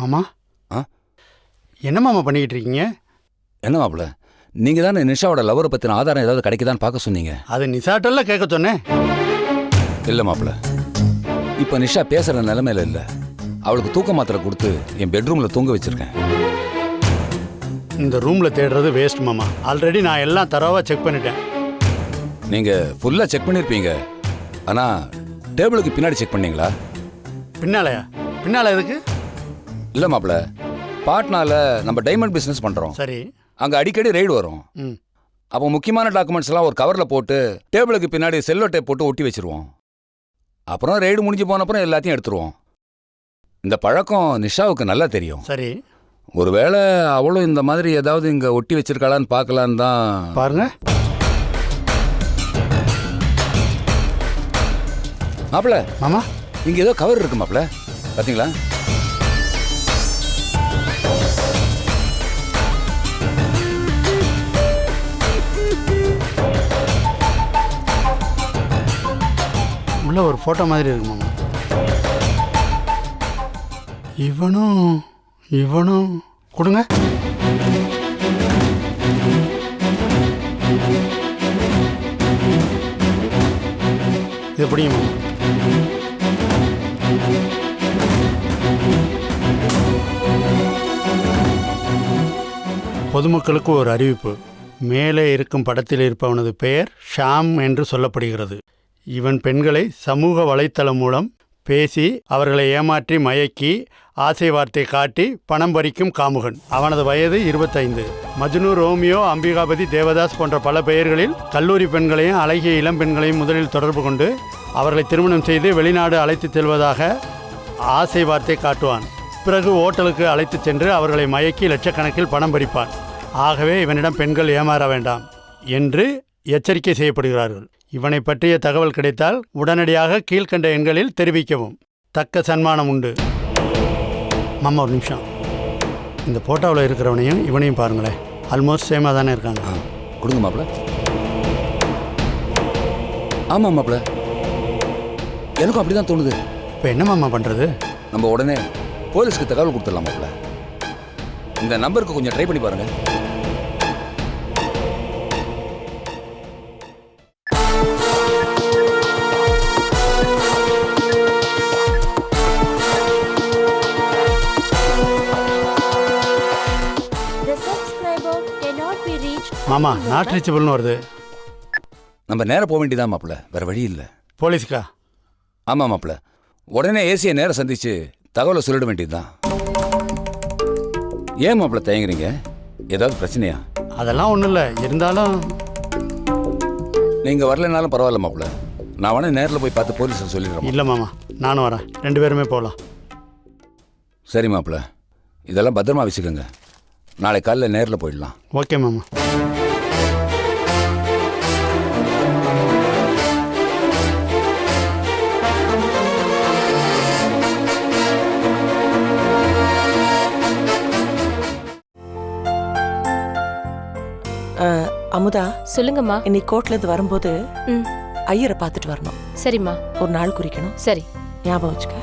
மாமா ஆ என்ன மாமா பண்ணிக்கிட்டு இருக்கீங்க? என்ன மாப்பிள்ள, நீங்கள் தானே நிஷாவோட லவரை பற்றின ஆதாரம் ஏதாவது கிடைக்குதான்னு பார்க்க சொன்னீங்க. அது நிஷாட்டல்ல கேட்க சொன்னேன். இல்லை மாப்பிள்ள, இப்போ நிஷா பேசுகிற நிலைமையில இல்லை. அவளுக்கு தூக்க மாத்திரை கொடுத்து என் பெட்ரூமில் தூங்க வச்சுருக்கேன். இந்த ரூமில் தேடுறது வேஸ்ட் மாமா. ஆல்ரெடி நான் எல்லாம் தரவாக செக் பண்ணிட்டேன். நீங்கள் ஃபுல்லாக செக் பண்ணியிருப்பீங்க, ஆனால் டேபிளுக்கு பின்னாடி செக் பண்ணீங்களா? பின்னாலயா? பின்னால எதுக்கு? இல்லை மாப்பிள்ள, பாட்னாவில் நம்ம டைமண்ட் பிஸ்னஸ் பண்ணுறோம். சரி. அங்கே அடிக்கடி ரெய்டு வரும். அப்போ முக்கியமான டாக்குமெண்ட்ஸ் எல்லாம் ஒரு கவரில் போட்டு டேபிளுக்கு பின்னாடி செல்லோ டேப் போட்டு ஒட்டி வச்சிருவோம். அப்புறம் ரெய்டு முடிஞ்சு போனப்புறம் எல்லாத்தையும் எடுத்துருவோம். இந்த பழக்கம் நிஷாவுக்கு நல்லா தெரியும். சரி. ஒருவேளை அவளும் இந்த மாதிரி ஏதாவது இங்கே ஒட்டி வச்சிருக்காளான்னு பார்க்கலான்னு தான். பாருங்க மாப்பிள்ள, மாமா இங்கே ஏதோ கவர் இருக்கு மாப்பிள்ள, பார்த்தீங்களா? உள்ள ஒரு ஃபோட்டோ மாதிரி இருக்கு மாமா. இவனும் கொடுங்க. இது பிடிக்குமா? பொதுமக்களுக்கு ஒரு அறிவிப்பு. மேலே இருக்கும் படத்தில் இருப்பவனது பெயர் ஷாம் என்று சொல்லப்படுகிறது. இவன் பெண்களை சமூக வலைத்தளம் மூலம் பேசி அவர்களை ஏமாற்றி மயக்கி ஆசை வார்த்தை காட்டி பணம் பறிக்கும் காமுகன். அவனது வயது 25. மஜ்னு, ரோமியோ, அம்பிகாபதி, தேவதாஸ் போன்ற பல பெயர்களில் கல்லூரி பெண்களையும் அழகிய இளம் பெண்களையும் முதலில் தொடர்பு கொண்டு அவர்களை திருமணம் செய்து வெளிநாடு அழைத்து செல்வதாக ஆசை வார்த்தை காட்டுவான். பிறகு ஓட்டலுக்கு அழைத்து சென்று அவர்களை மயக்கி லட்சக்கணக்கில் பணம் பறிப்பான். ஆகவே இவனிடம் பெண்கள் ஏமாற வேண்டாம் என்று எச்சரிக்கை செய்யப்படுகிறார்கள். இவனை பற்றிய தகவல் கிடைத்தால் உடனடியாக கீழ்கண்ட எண்களில் தெரிவிக்கவும். தக்க சன்மானம் உண்டு. மாமா ஒரு நிமிஷம், இந்த போட்டோவில் இருக்கிறவனையும் இவனையும் பாருங்களேன். ஆல்மோஸ்ட் சேமாக தானே இருக்காங்க. கொடுங்க மாப்பிள்ள. ஆமாம் மாப்பிள்ள, எனக்கும் அப்படி தான் தோணுது. இப்போ என்ன மாமா பண்ணுறது? நம்ம உடனே போலீஸ்க்கு தகவல் கொடுத்துடலாம் மாப்பிள்ள. இந்த நம்பருக்கு கொஞ்சம் ட்ரை பண்ணி பாருங்கள். மாமா நாட் ரீச்சபிள்னு வருது. நம்ம நேரம் போக வேண்டியதான் மாப்பிள்ள, வேற வழி இல்லை. போலீஸ்க்கா? ஆமாம் மாப்பிள்ள, உடனே ஏசியை நேரம் சந்திச்சு தகவலை சொல்லிட வேண்டியதுதான். ஏன் மாப்பிள்ள தயங்குறீங்க? ஏதாவது பிரச்சனையா? அதெல்லாம் ஒன்றும் இல்லை. இருந்தாலும் நீங்கள் வரலைனாலும் பரவாயில்ல மாப்பிள்ள, நான் வேணா நேரில் போய் பார்த்து போலீஸில் சொல்லிடுறேன். இல்லை மாமா, நானும் வரேன். 2 பேருமே போகலாம். சரி மாப்பிள்ள, இதெல்லாம் பத்திரமா வச்சுக்கோங்க. நாளை காலையில் நேரில் போயிடலாம். ஓகே மாமா. அமுதா, சொல்லுங்கம்மா. இன்னைக்கு கோர்ட்ல இருந்து வரும்போது ஐயரை பார்த்துட்டு வரணும். சரிம்மா. ஒரு நாள் குறிக்கணும். சரி, ஞாபகம் வச்சுக்க.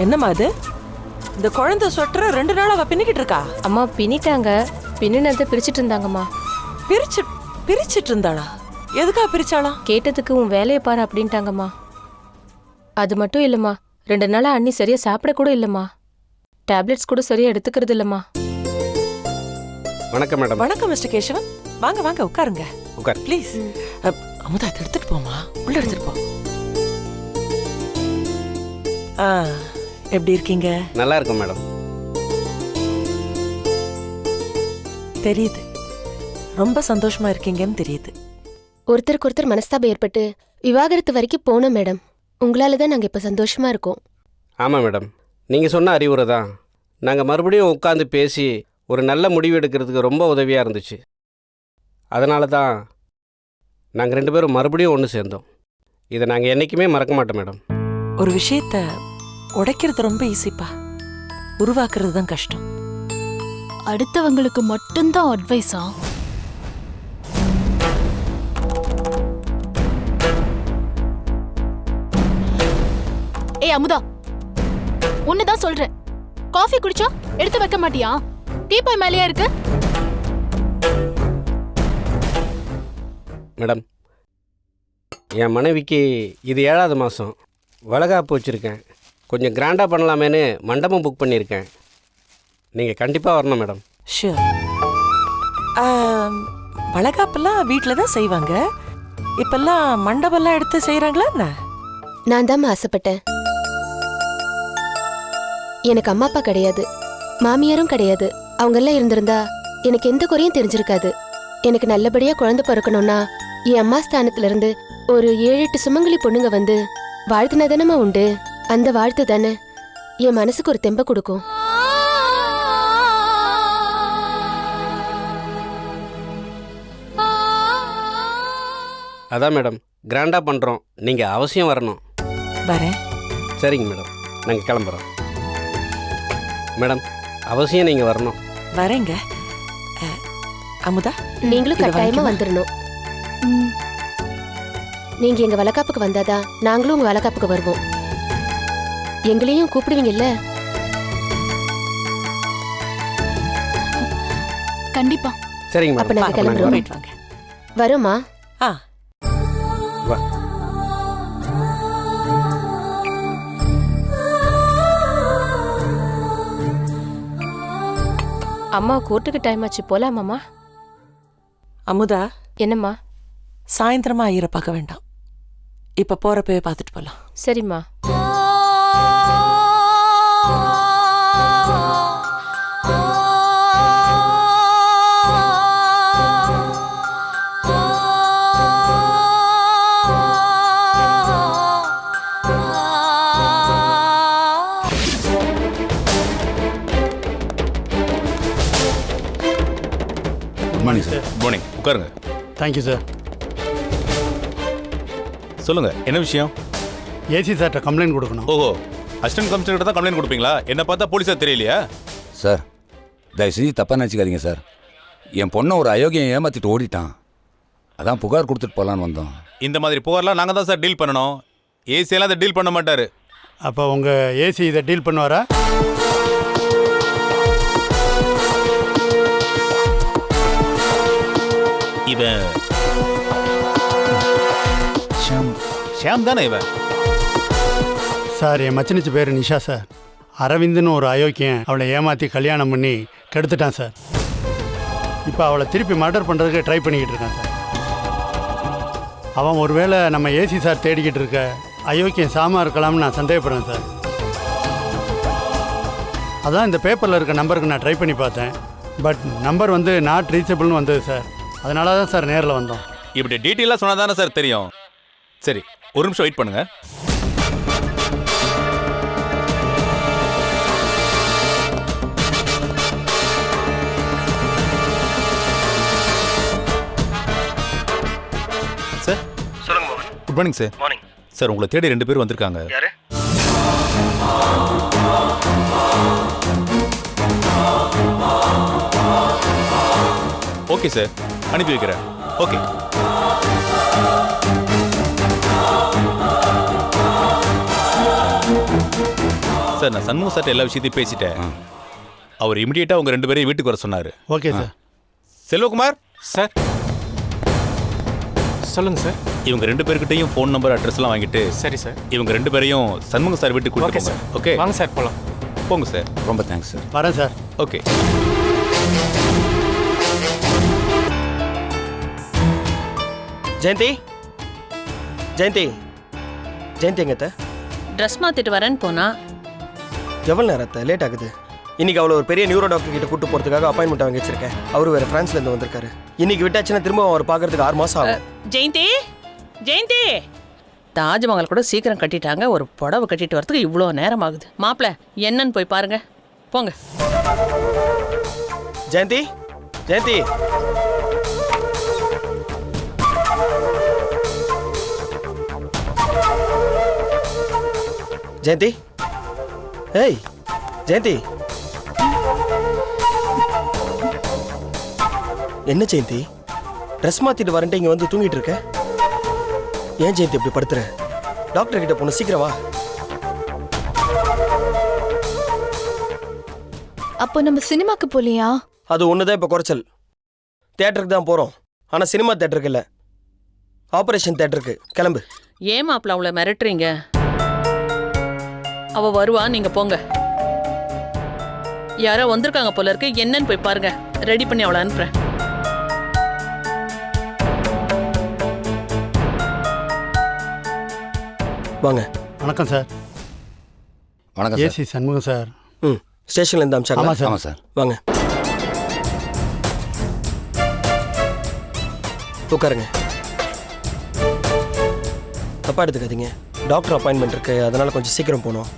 என்னம்மா அது? இந்த குழந்தை சொட்டரை 2 நாள் அவ பின்னிக்கிட்டு இருக்கா. அம்மா பின்னிட்டாங்க. பின்னினதை பிரிச்சுட்டு இருந்தாங்கம்மா. பிரிச்சுட்டு இருந்தாளா? எதுக்கா பிரிச்சாளா? கேட்டதுக்கு உன் வேலையை பாரு அப்படின்ட்டாங்கம்மா. அது மட்டும் இல்லம்மா, 2 நாளா அண்ணி சரியா சாப்பிட கூட இல்லம்மா. டேப்லெட்ஸ் கூட சரியா எடுத்துக்கிறது இல்லம்மா. வணக்கம் மேடம். வணக்கம் மிஸ்டர் கேசவன். வாங்க வாங்க உட்காருங்க. உட்கார் ப்ளீஸ். அமுதா அதை எடுத்துட்டு போமா, உள்ள எடுத்துட்டு போ. எப்படி இருக்கீங்க? நல்லா இருக்கும் மேடம். தெரியுது, ரொம்ப சந்தோஷமா இருக்கீங்கன்னு தெரியுது. ஒருத்தருக்கு ஒருத்தர் மனஸ்தாபம் ஏற்பட்டு விவாகரத்து வரைக்கும் போனோம் மேடம். உங்களால தான் நாங்கள் இப்போ சந்தோஷமா இருக்கோம். ஆமாம் மேடம், நீங்கள் சொன்ன அறிவுரை தான் நாங்கள் மறுபடியும் உட்காந்து பேசி ஒரு நல்ல முடிவு எடுக்கிறதுக்கு ரொம்ப உதவியாக இருந்துச்சு. அதனால தான் நாங்கள் 2 பேரும் மறுபடியும் ஒன்று சேர்ந்தோம். இதை நாங்கள் என்றைக்குமே மறக்க மாட்டோம் மேடம். ஒரு விஷயத்த உடைக்கிறது ரொம்ப ஈஸிப்பா, உருவாக்குறது தான் கஷ்டம். அடுத்தவங்களுக்கு மட்டும்தான் அட்வைஸா? ஏய் அமுதா, உன்னதான் சொல்றேன். காஃபி குடிச்சா எடுத்து வைக்க மாட்டியா? டீப்பாய் மேலேயே இருக்கு. மேடம், என் மனைவிக்கு இது 7வது மாதம். வளகாப்பு வச்சுருக்கேன். கொஞ்சம் கிராண்டாக பண்ணலாமேன்னு மண்டபம் புக் பண்ணியிருக்கேன். நீங்கள் கண்டிப்பாக வரணும் மேடம். ஷூர். வளகாப்பெல்லாம் வீட்டில் தான் செய்வாங்க. இப்பெல்லாம் மண்டபம்லாம் எடுத்து செய்கிறாங்களா என்ன? நான் தான் ஆசைப்பட்டேன். எனக்கு அம்மா அப்பா கிடையாது, மாமியாரும் கிடையாது. அவங்க எல்லாம் இருந்திருந்தா எனக்கு எந்த குறையும் தெரிஞ்சிருக்காது. எனக்கு நல்லபடியா குழந்தை பிறக்கணும்னா என் அம்மா ஸ்தானத்துல இருந்து ஒரு 7-8 சுமங்கலி பொண்ணுங்க வந்து வாழ்த்துனா தானமா உண்டு. அந்த வாழ்த்து தானே என் மனசுக்கு ஒரு தெம்ப கொடுக்கும். அதான் மேடம், கிராண்டாக பண்ணுறோம். நீங்கள் அவசியம் வரணும். வரேன். சரிங்க மேடம், நாங்கள் கிளம்புறோம். மேடம், அவசியம் நீங்கள் வரணும். வரேங்க. அமுதா, நீங்களும் இதை கட்டாயமா வாங்கிக்கமா? வந்துடணும். நீங்க எங்க வளக்காப்புக்கு வந்தாதான் நாங்களும் உங்க வளக்காப்புக்கு வருவோம். எங்களையும் கூப்பிடுவீங்கல்ல? கண்டிப்பா. சரிங்க அப்ப மேடம், நாங்க அப்ப நாங்க கிளம்புறோம். போயிட்டு வாங்க. வரோமா? ஆ, வா. அம்மா கோர்ட்டுக்கு டைம் ஆச்சு, போலாமாம்மா? அமுதா, என்னம்மா? சாயந்தரமா ஐயரை பார்க்க வேண்டாம். இப்ப போறப்பவே பார்த்துட்டு போலாம். சரிம்மா. Good morning sir. Good morning. உட்காருங்க. Thank you sir. சொல்லுங்க, என்ன விஷயம்? ஏசி சார்கிட்ட கம்ப்ளைண்ட் கொடுக்கணும். ஓஹோ, அசிஸ்டன்ட் கமிஷனர் தான் கம்ப்ளைண்ட் கொடுப்பீங்களா? என்ன பார்த்தா போலீஸா தெரியலையா? சார், தயவு செஞ்சு தப்பாக நினச்சிக்காதீங்க சார். என் பொண்ணை ஒரு அயோக்கியம் ஏமாற்றிட்டு ஓடிட்டான். அதான் புகார் கொடுத்துட்டு போகலான்னு வந்தோம். இந்த மாதிரி புகார்லாம் நாங்கள் தான் சார் டீல் பண்ணணும். ஏசியெல்லாம் அதை டீல் பண்ண மாட்டாரு. அப்போ உங்கள் ஏசி இதை டீல் பண்ணுவாரா? இவன் ஷியாம் தானே இவன்? சார், என் மச்சனிச்சு பேர் நிஷா சார். அரவிந்த்னு ஒரு அயோக்கியன் அவளை ஏமாற்றி கல்யாணம் பண்ணி கெடுத்துட்டான் சார். இப்போ அவளை திருப்பி மர்டர் பண்ணுறதுக்கு ட்ரை பண்ணிக்கிட்டு இருக்கான் சார். அவன் ஒருவேளை நம்ம ஏசி சார் தேடிக்கிட்டு இருக்க அயோக்கியன் சாமா இருக்கலாம்னு நான் சந்தேகப்படுறேன் சார். அதான் இந்த பேப்பரில் இருக்க நம்பருக்கு நான் ட்ரை பண்ணி பார்த்தேன். பட் நம்பர் வந்து நாட் ரீச்சபிள்னு வந்தது சார். அதனால தான் சார் நேரில் வந்தோம். இப்படி டீட்டெயிலாக சொன்னால் தானே சார் தெரியும். சரி, ஒரு நிமிஷம் வெயிட் பண்ணுங்க. சார், சொல்லுங்க மோகன். Good morning sir. Morning. Sir, உங்களை தேடி 2 பேர் வந்திருக்காங்க. யாரு? ஓகே சார், அனுப்பி வைக்கிறேன். ஓகே. சார், நான் சண்முக சார்ட்ட எல்லா விஷயத்தையும் பேசிட்டேன். அவர் இமிடியேட்டாக உங்கள் 2 பேரையும் வீட்டுக்கு வர சொன்னார். Okay sir. செல்வகுமார் சார், சொல்லுங்க சார். இவங்க 2 பேர்கிட்டையும் ஃபோன் நம்பர் அட்ரஸ்லாம் வாங்கிட்டு சரி சார். இவங்க 2 பேரையும் சண்முக சார் வீட்டுக்கு ஓகே கூட்டிட்டு சார். போங்க. ஓகே, வாங்க சார், போலாம். போங்க சார். ரொம்ப தேங்க்ஸ் சார். வரேன் சார். ஓகே. ஜெயந்தி, ஜெயந்தி, ஜெயந்தி எங்கத்த? ட்ரெஸ் மாத்திட்டு வரேன்னு போனா. எவ்வளோ நேரத்தை லேட் ஆகுது? இன்னைக்கு அவ்வளோ ஒரு பெரிய நியூரோ டாக்டர் கிட்ட கூட்டு போகிறதுக்காக அப்பாயின்மெண்ட் வாங்கி வச்சிருக்கேன். அவரு வேற பிரான்ஸ்லேருந்து வந்திருக்காரு. இன்னைக்கு விட்டாச்சுன்னா திரும்ப அவர் பார்க்கறதுக்கு 6 மாதம் ஆகும். ஜெயந்தி, ஜெயந்தி, தாஜ்மஹால் கூட சீக்கிரம் கட்டிட்டாங்க. ஒரு புடவை கட்டிட்டு வரதுக்கு இவ்வளோ நேரம் ஆகுது. மாப்பிள்ள என்னன்னு போய் பாருங்க. போங்க. ஜெயந்தி, ஜெயந்தி, ஜெயந்தி, ஏய் ஜெயந்தி, என்ன ஜெயந்தி, ட்ரெஸ் மாத்திட்டு வரேன்ட்டு இங்க வந்து தூங்கிட்டு இருக்க? ஏன் ஜெயந்தி இப்படி படுத்துற? டாக்டர் கிட்ட போன, சீக்கிரம் வா. அப்போ நம்ம சினிமாக்கு போலியா? அது ஒண்ணுதான் இப்ப குறைச்சல். தியேட்டருக்கு தான் போறோம், ஆனா சினிமா தியேட்டருக்கு இல்ல, ஆபரேஷன் தியேட்டருக்கு. கிளம்பு. ஏன் மாப்பிள்ள அவளை மிரட்டுறீங்க? அவ வருவா, நீங்க போங்க. யாரோ வந்திருக்காங்க போல இருக்கு, என்னன்னு போய் பாருங்க. ரெடி பண்ணி அவளை அனுப்புறேன். வாங்க. வணக்கம் சார். வணக்கம் சார். AC Shanmugam sir. ம், ஸ்டேஷன்ல இருந்து அமிச்சாங்க. ஆமாம் சார். ஆமாம் சார். வாங்க, உட்காருங்க. தப்பா எடுத்துக்காதீங்க, டாக்டர் அப்பாயின்மெண்ட் இருக்கு, அதனால கொஞ்சம் சீக்கிரம் போகணும்.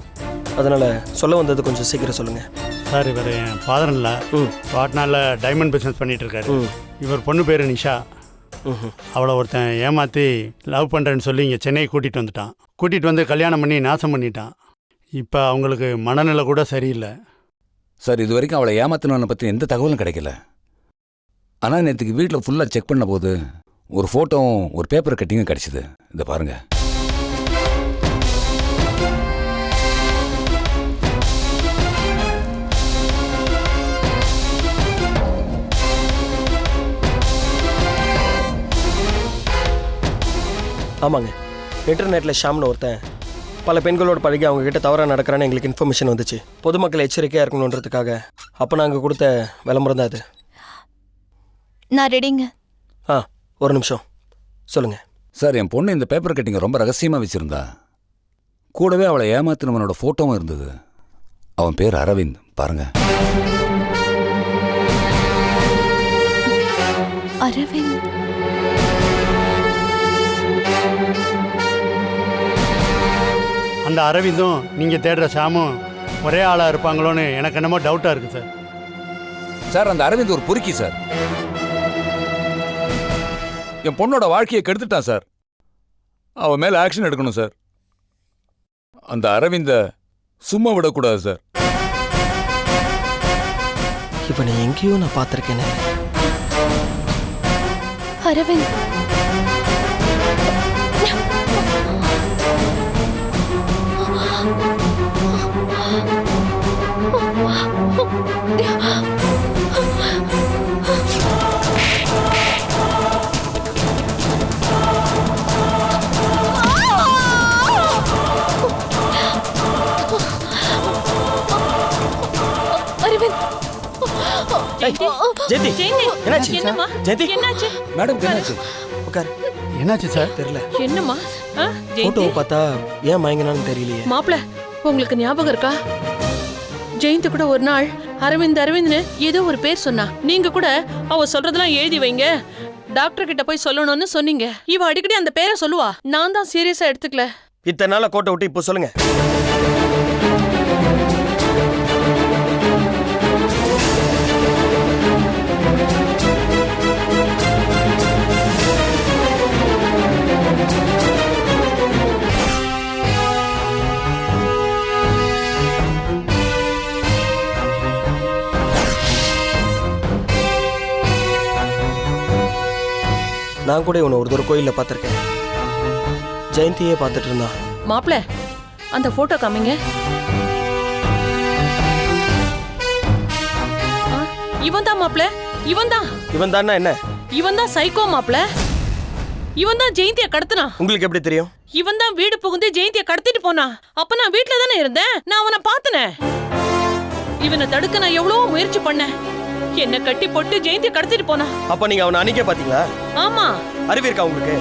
அதனால சொல்ல வந்தது கொஞ்சம் சீக்கிரம் சொல்லுங்க. சார் இவர் என் ஃபாதர் இல்லை, பாட்னாவில் டைமண்ட் பிஸ்னஸ் பண்ணிட்டு இருக்காரு. இவர் பொண்ணு பேர் நிஷா. அவளை ஒருத்தன் ஏமாற்றி லவ் பண்ணுறேன்னு சொல்லி இங்கே சென்னை கூட்டிகிட்டு வந்துட்டான். கூட்டிகிட்டு வந்து கல்யாணம் பண்ணி நாசம் பண்ணிட்டான். இப்போ அவங்களுக்கு மனநிலை கூட சரியில்லை. சார், இது வரைக்கும் அவளை ஏமாத்தினவனை பற்றி எந்த தகவலும் கிடைக்கல. ஆனால் நேற்றுக்கு வீட்டில் ஃபுல்லாக செக் பண்ண போது ஒரு ஃபோட்டோவும் ஒரு பேப்பர் கட்டிங்கும் கிடச்சிது. இதை பாருங்க. ஆமாங்க, இன்டர்நெட்டில் ஷாம்னு ஒருத்தன் பல பெண்களோடு பழகி அவங்க கிட்ட தவறாக நடக்கிறான்னு எங்களுக்கு இன்ஃபர்மேஷன் வந்துச்சு. பொதுமக்கள் எச்சரிக்கையாக இருக்கணுன்றதுக்காக அப்போ நாங்கள் கொடுத்த விளம்பரம் தான் அது. நான் ரெடிங்க. ஒரு நிமிஷம் சொல்லுங்க. சார், என் பொண்ணு இந்த பேப்பர் கட்டிங்க ரொம்ப ரகசியமாக வச்சுருந்தா. கூடவே அவளை ஏமாத்தினவனோட ஃபோட்டோவும் இருந்தது. அவன் பேர் அரவிந்த். பாருங்க. அரவிந்த்? அந்த அரவிந்தும் நீங்கள் தேடுற ஷாமும் ஒரே ஆளாக இருப்பாங்களோன்னு எனக்கு என்னமோ டவுட்டாக இருக்குது சார். சார், அந்த அரவிந்த் ஒரு பொறுக்கி சார். என் பொண்ணோட வாழ்க்கையை கெடுத்துட்டான் சார். அவன் மேலே ஆக்ஷன் எடுக்கணும் சார். அந்த அரவிந்த சும்மா விடக்கூடாது சார். இவனை எங்கேயோ நான் பார்த்துருக்கேனே. அரவிந்த்? ஜெயந்தி, என்னாச்சு? என்னம்மா? ஜெயந்தி, என்னாச்சு? மேடம், என்னாச்சு? உட்காரு. என்னாச்சு சார்? தெரியல. என்னம்மா? ஃபோட்டோவை பார்த்தா ஏன் மயங்கினான்னு தெரியலையே. மாப்பிள்ள, உங்களுக்கு ஞாபகம் இருக்கா? ஜெயந்தி கூட ஒரு நாள் அரவிந்த்னு ஏதோ ஒரு பேர் சொன்னா. நீங்க கூட அவ சொல்றதெல்லாம் எழுதி வைங்க, டாக்டர் கிட்ட போய் சொல்லணும்னு சொன்னீங்க. இவ அடிக்கடி அந்த பேரை சொல்லுவா. நான் தான் சீரியஸா எடுத்துக்கல. இத்தனை நாள கோட்டை விட்டு இப்போ சொல்லுங்க. நான் கூட இவனை ஒரு தூரம் கோயிலில் பார்த்துருக்கேன். ஜெயந்தியே பார்த்துட்டு இருந்தான். மாப்பிள்ள, அந்த போட்டோ காமிங்க. இவன் தான் மாப்பிள்ள, இவன் தான். இவன் தானா? என்ன இவன் தான் சைக்கோ மாப்பிள்ள. இவன் தான் ஜெயந்திய கடத்தினா. உங்களுக்கு எப்படி தெரியும்? இவன் தான் வீடு புகுந்து ஜெயந்திய கடத்திட்டு போனா. அப்ப நான் வீட்டுல தானே இருந்தேன். நான் அவனை பார்த்தனே. இவனை தடுக்க நான் எவ்வளவோ முயற்சி பண்ணேன். என்ன கட்டி போட்டு ஜெயந்திய கடத்திட்டு போனா. அப்ப நீங்க அவனை அன்னைக்கே பாத்தீங்களா? ஆமா. அறிவு இருக்கா உங்களுக்கு?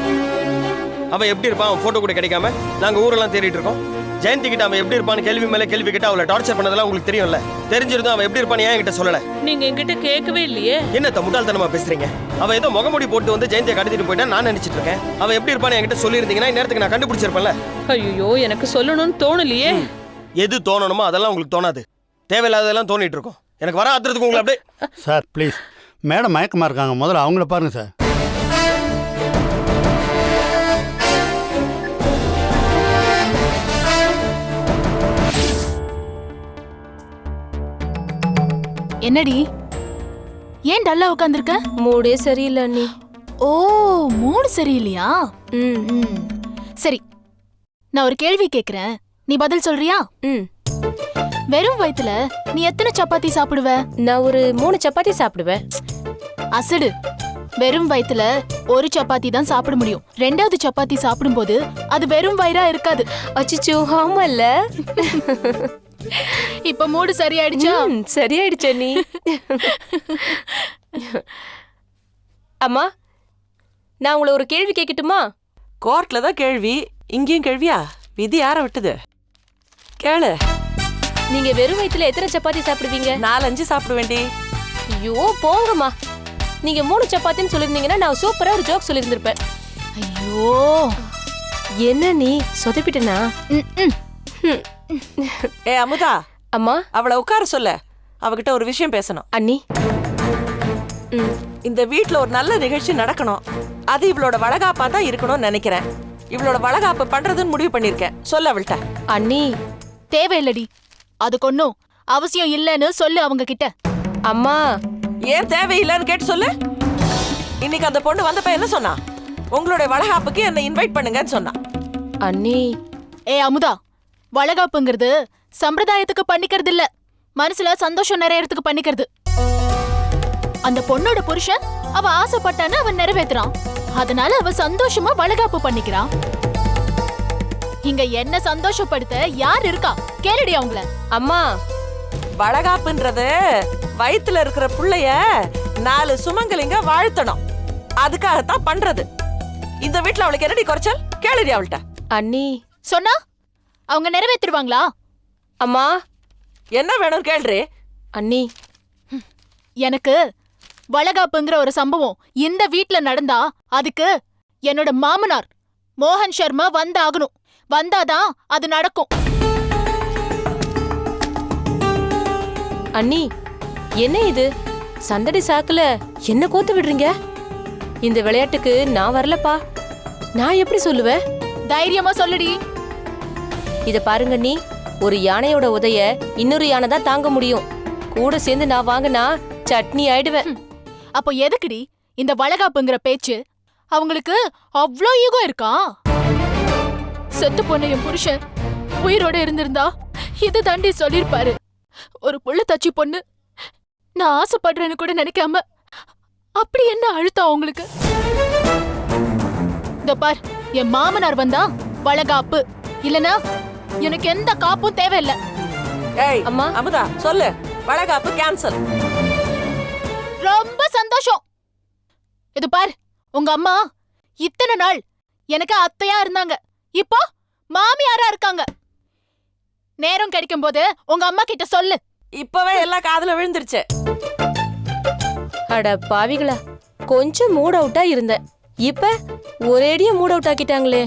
அவன் எப்படி இருப்பான்? அவன் போட்டோ கூட கிடைக்காம நாங்க ஊரெல்லாம் தேடிட்டு இருக்கோம். ஜெயந்தி கிட்ட அவன் எப்படி இருப்பான்னு கேள்வி மேல கேள்வி கிட்ட அவளை டார்ச்சர் பண்ணதெல்லாம் உங்களுக்கு தெரியும்ல. தெரிஞ்சிருந்தா அவன் எப்படி இருப்பான்னு ஏன் என்கிட்ட சொல்லல? நீங்க என்கிட்ட கேட்கவே இல்லையே. என்ன முட்டாள்தனமா பேசுறீங்க? அவன் ஏதோ முகமுடி போட்டு வந்து ஜெயந்தியை கடத்திட்டு போயிட்டா நான் நினைச்சிட்டு இருக்கேன். அவன் எப்படி இருப்பான்னு என்கிட்ட சொல்லியிருந்தீங்கன்னா நேரத்துக்கு நான் கண்டுபிடிச்சிருப்பேன்ல. ஐயோ, எனக்கு சொல்லணும்னு தோணலையே. எது தோணணுமோ அதெல்லாம் உங்களுக்கு தோணாது. தேவையில்லாததெல்லாம் தோணிட்டு இருக்கும். எனக்கு வர ஆத்திரத்துக்கு உங்களை அப்படியே. சார் ப்ளீஸ், மேடம் மயக்கமாக இருக்காங்க, முதல்ல அவங்கள பாருங்க சார். என்னடி ஏன் டல்லா உட்காந்துருக்க? மூடே சரியில்லை அண்ணி. ஓ, மூடு சரியில்லையா? ம். சரி, நான் ஒரு கேள்வி கேக்குறேன், நீ பதில் சொல்றியா? ம். வெறும் வயித்துல நீ எத்தனை சப்பாத்தி சாப்பிடுவ? நான் ஒரு 3 சப்பாத்தி சாப்பிடுவேன். அசடு. வெறும் வயித்துல ஒரு சப்பாத்தி தான் சாப்பிட முடியும். 2வது சப்பாத்தி சாப்பிடும்போது அது வெறும் வயிறா இருக்காது. அச்சச்சோ, ஆமால்ல. இப்ப மூடு சரியாயிடுச்சா? சரியாயிடுச்சு அண்ணி. அம்மா, நான் உங்களை ஒரு கேள்வி கேட்கட்டுமா? கோர்ட்ல தான் கேள்வி, இங்கேயும் கேள்வியா? விதி யார விட்டுது? கேளு. நீங்க வெறும் வயித்துல எத்தனை சப்பாத்தி சாப்பிடுவீங்க? 4-5 சாப்பிட வேண்டி. ஐயோ போங்கம்மா. நீங்க 3 சப்பாத்தின்னு சொல்லிருந்தீங்கன்னா நான் சூப்பரா ஒரு ஜோக் சொல்லியிருந்திருப்பேன். ஐயோ, என்ன நீ சொதப்பிட்டனா? ஏ அமுதா, அம்மா. அவளை உட்கார சொல்ல, அவகிட்ட ஒரு விஷயம் பேசணும். அண்ணி. இந்த வீட்ல ஒரு நல்ல நிகழ்ச்சி நடக்கணும், அது இவளோட வளகாப்பா தான் இருக்கணும்னு நினைக்கிறேன். இவளோட வளகாப்பு பண்றதுன்னு முடிவு பண்ணிருக்கேன். சொல்ல அவள்கிட்ட. அண்ணி, தேவையில்லடி, அதுக்கு ஒன்னும் அவசியம் இல்லைன்னு சொல்லு அவங்க கிட்ட. அம்மா. ஏன் தேவையில்லைன்னு கேட்டு சொல்லு. இன்னைக்கு அந்த பொண்ணு வந்தப்ப என்ன சொன்னா? உங்களுடைய வளகாப்புக்கு என்ன இன்வைட் பண்ணுங்கன்னு சொன்னா. அண்ணி. ஏ அமுதா, வளகாப்புங்கிறது சம்பிரதாயத்துக்கு பண்ணிக்கிறது இல்ல, மனசுல சந்தோஷம் நிறையறதுக்கு பண்ணிக்கிறது. அந்த பொண்ணோட புருஷன் அவ ஆசைப்பட்டான்னு அவன் நிறைவேத்துறான், அதனால அவ சந்தோஷமா வளகாப்பு பண்ணிக்கிறான். இங்க என்ன சந்தோஷப்படுத்த யார் இருக்கா? கேளுடி அவங்கள. அம்மா, வளகாப்புன்றது வயித்துல இருக்கிற புள்ளைய 4 சுமங்கலிங்க வாழ்த்தணும், அதுக்காகத்தான் பண்றது. இந்த வீட்ல அவளுக்கு என்னடி குறைச்சல்? கேளுடி அவள்கிட்ட. அண்ணி. சொன்னா அவங்க நிறைவேற்றுவாங்களா? அம்மா. என்ன வேணும் கேள்றி. அண்ணி, எனக்கு வளகாப்புங்கிற ஒரு சம்பவம் இந்த வீட்ல நடந்தா அதுக்கு என்னோட மாமனார் மோகன் சர்மா வந்தாகணும். வந்தாதான் அது நடக்கும். அண்ணி, என்ன இது? சந்தடி சாக்குல என்ன கோத்து விடுறீங்க? இந்த விளையாட்டுக்கு நான் வரலப்பா. நான் எப்படி சொல்லுவேன்? தைரியமா சொல்லுடி. இத பாருங்க அண்ணி, ஒரு யானையோட உதைய இன்னொரு யானை தான் தாங்க முடியும். கூட சேர்ந்து நான் வாங்கினா சட்னி ஆயிடுவேன். அப்போ எதுக்குடி இந்த வளகாப்புங்கிற பேச்சு? அவங்களுக்கு அவ்ளோ ஈகோ இருக்கா? செத்து போன என் புருஷன் உயிரோட இருந்திருந்தா இது தாண்டி சொல்லிருப்பாரு. ஒரு புள்ள தச்சி பொண்ணு நான் ஆசைப்படுறேன்னு கூட நினைக்காம அப்படி என்ன அழுத்தம் அவங்களுக்கு? இந்த பார், என் மாமனார் வந்தா வளகாப்பு, இல்லனா எனக்கு எந்த காப்பும் தேவையில்லை. ஏய் அம்மா. அமுதா, சொல்லு. வளகாப்பு கேன்சல். ரொம்ப சந்தோஷம். இது பார், உங்க அம்மா இத்தனை நாள் எனக்கு அத்தையா இருந்தாங்க, இப்போ மாமியாரா இருக்காங்க. நேரம் கிடைக்கும் போது உங்க அம்மா கிட்ட சொல்லு. இப்பவே எல்லா காதுல விழுந்துருச்சு. அட பாவிகளா, கொஞ்சம் மூட் அவுட்டா இருந்தேன், இப்ப ஒரேடியா மூட் அவுட் ஆக்கிட்டாங்களே.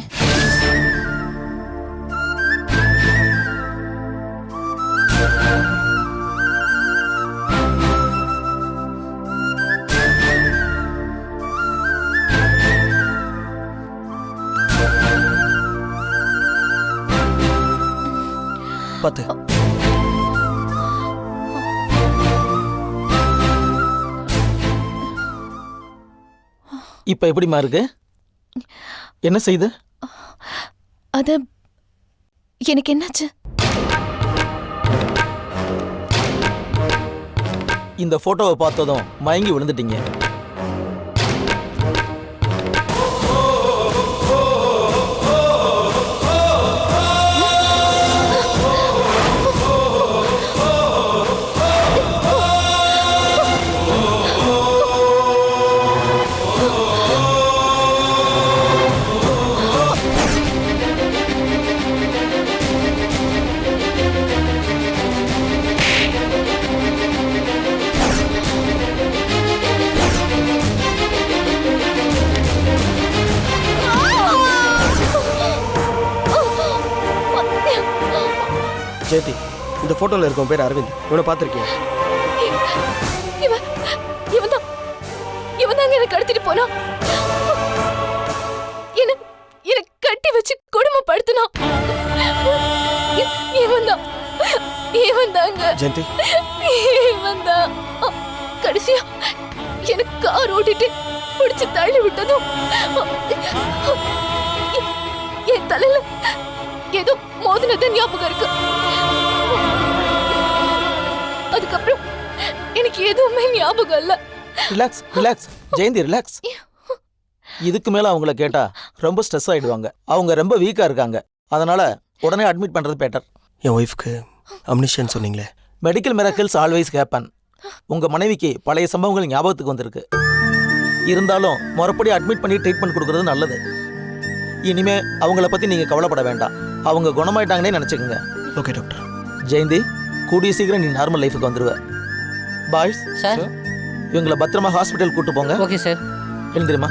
பாத்து. இப்ப எப்படிமா இருக்கு? என்ன செய்து? அது எனக்கு என்னாச்சு? இந்த போட்டோவை பார்த்ததும் மயங்கி விழுந்துட்டீங்க. ஜெயதி, இந்த போட்டோல இருக்கும் பேர் அரவிந்த். இவனை பார்த்திருக்கியா? இவன் தாங்க எனக்கு கடத்திட்டு போனா. என்ன கட்டி வச்சு கொடுமைப்படுத்தினா. இவன் தாங்க. ஜெயந்தி, இவன் தான். கடைசியா எனக்கு கார் ஓட்டிட்டு பிடிச்சு தள்ளி விட்டதும் என் தலையில ஏதோ மோதினது ஞாபகம் இருக்கு. அதுக்கப்புறம் எனக்கு எதுவுமே ஞாபகம் இல்ல. Relax relax Jayanthi relax. இதுக்கு மேல அவங்கள கேட்டா ரொம்ப ஸ்ட்ரெஸ் ஆயிடுவாங்க. அவங்க ரொம்ப வீக்கா இருக்காங்க. அதனால உடனே அட்மிட் பண்றது பெட்டர். என் ஒய்ஃப்க்கு அம்னிஷன் சொன்னீங்களே, மெடிக்கல் மிராக்கிள்ஸ் ஆல்வேஸ் ஹேப்பன். உங்க மனைவிக்கு பழைய சம்பவங்கள் ஞாபகத்துக்கு வந்திருக்கு. இருந்தாலும் முறைப்படி அட்மிட் பண்ணி ட்ரீட்மெண்ட் கொடுக்கறது நல்லது. இனிமே அவங்கள பத்தி நீங்க கவலைப்பட வேண்டாம். அவங்க குணமாயிட்டாங்கன்னே நினைச்சுக்கோங்க. Okay doctor. ஜெயந்தி, கூடிய சீக்கிரம் நீ நார்மல் லைஃபுக்கு வந்துருவ. பாய்ஸ் சார், இவங்களை பத்திரமா ஹாஸ்பிட்டல் கூட்டு போங்க. Okay sir. எழுந்திருமா.